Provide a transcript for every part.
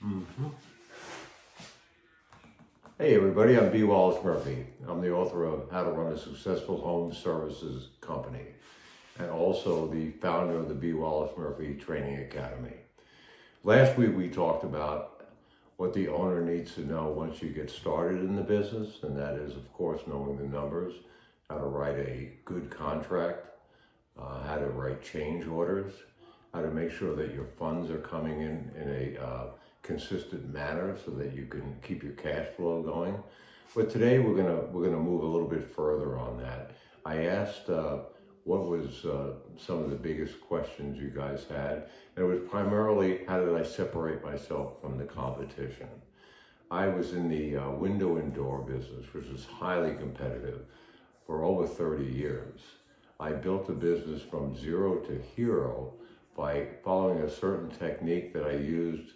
Mhm. Hey everybody, I'm B. Wallace Murphy. I'm the author of How to Run a Successful Home Services Company and also the founder of the B. Wallace Murphy Training Academy. Last week we talked about what the owner needs to know once you get started in the business, and that is, of course, knowing the numbers, how to write a good contract, how to write change orders, how to make sure that your funds are coming in a consistent manner so that you can keep your cash flow going. But today we're gonna move a little bit further on that. I asked what was some of the biggest questions you guys had, and it was primarily how did I separate myself from the competition. I was in the window and door business, which is highly competitive, for over 30 years. I built a business from zero to hero by following a certain technique that I used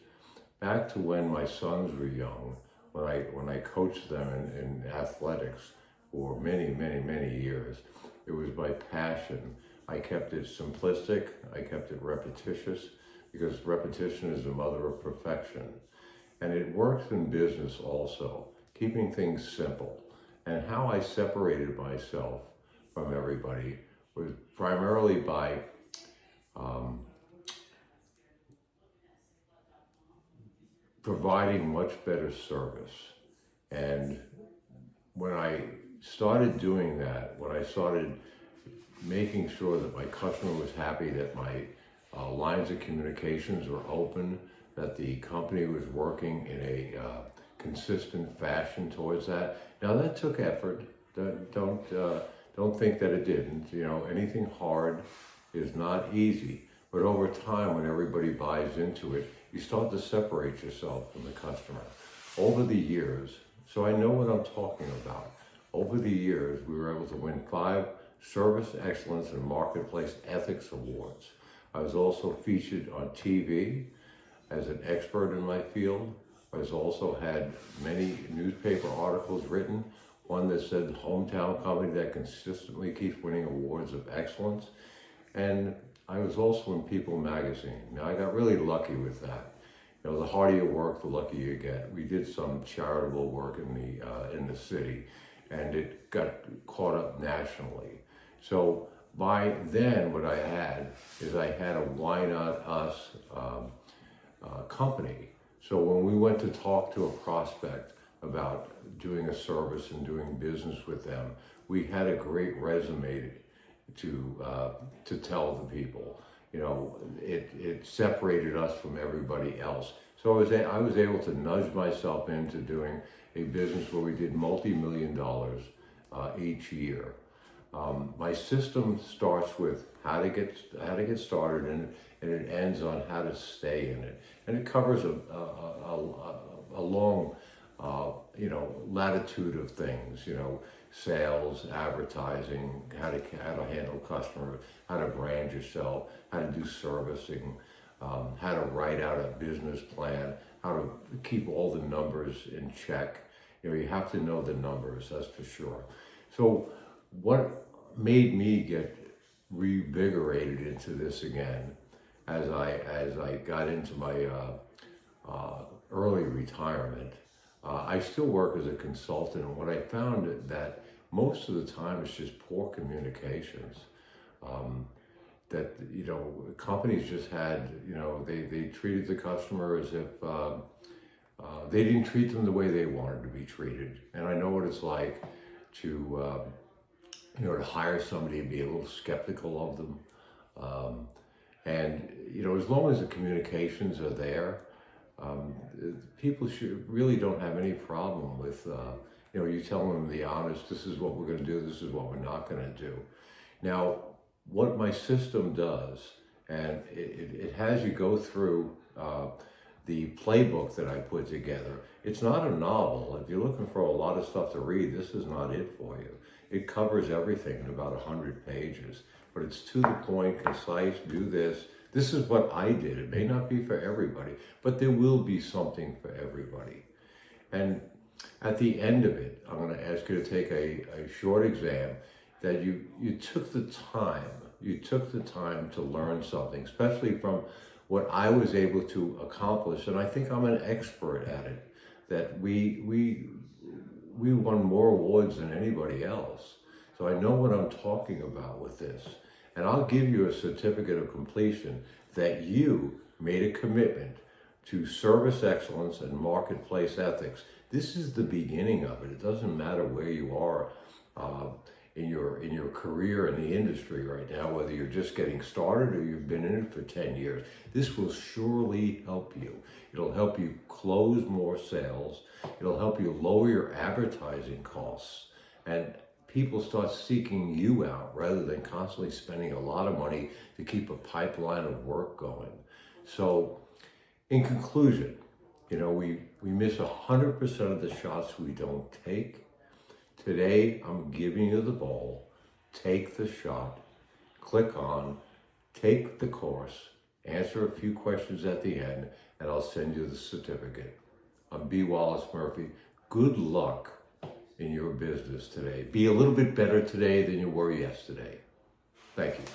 back to when my sons were young, when I coached them in athletics for many years. It was by passion. I kept it simplistic, I kept it repetitious, because repetition is the mother of perfection. And it works in business also, keeping things simple. And how I separated myself from everybody was primarily by providing much better service. And when I started doing that, when I started making sure that my customer was happy, that my lines of communications were open, that the company was working in a consistent fashion towards that. Now that took effort. Don't think that it didn't. You know, anything hard is not easy. But over time, when everybody buys into it, you start to separate yourself from the customer. Over the years, so I know what I'm talking about. Over the years, we were able to win 5 Service Excellence and Marketplace Ethics Awards. I was also featured on TV as an expert in my field. I was also had many newspaper articles written, one that said hometown company that consistently keeps winning awards of excellence. And I was also in People magazine. Now I got really lucky with that. You know, the harder you work, the luckier you get. We did some charitable work in the city, and it got caught up nationally. So by then, what I had is I had a Why Not Us company. So when we went to talk to a prospect about doing a service and doing business with them, we had a great resume to tell the people. You know, it separated us from everybody else. So I was able to nudge myself into doing a business where we did multi-million dollars each year. My system starts with how to get started in it, and it ends on how to stay in it, and it covers a long latitude of things. You know, sales, advertising, how to handle customers, how to brand yourself, how to do servicing, how to write out a business plan, how to keep all the numbers in check. You know, you have to know the numbers, that's for sure. So what made me get revigorated into this again as I got into my early retirement, I still work as a consultant, and what I found that most of the time it's just poor communications. That, you know, companies just had, you know, they treated the customer as if they didn't treat them the way they wanted to be treated. And I know what it's like to to hire somebody and be a little skeptical of them. And, you know, as long as the communications are there, people really don't have any problem with, you telling them the honest, this is what we're going to do, this is what we're not going to do. Now, what my system does, and it has you go through the playbook that I put together. It's not a novel. If you're looking for a lot of stuff to read, this is not it for you. It covers everything in about 100 pages, but it's to the point, concise, do this. This is what I did. It may not be for everybody, but there will be something for everybody. And at the end of it, I'm going to ask you to take a short exam that you took the time to learn something, especially from what I was able to accomplish, and I think I'm an expert at it, that we won more awards than anybody else. So I know what I'm talking about with this. And I'll give you a certificate of completion that you made a commitment to service excellence and marketplace ethics. This is the beginning of it. It doesn't matter where you are in your career in the industry right now, whether you're just getting started or you've been in it for 10 years. This will surely help you. It'll help you close more sales. It'll help you lower your advertising costs, and people start seeking you out rather than constantly spending a lot of money to keep a pipeline of work going. So in conclusion, we miss 100% of the shots we don't take. Today, I'm giving you the ball. Take the shot, click on, take the course, answer a few questions at the end, and I'll send you the certificate. I'm B. Wallace Murphy. Good luck in your business today. Be a little bit better today than you were yesterday. Thank you.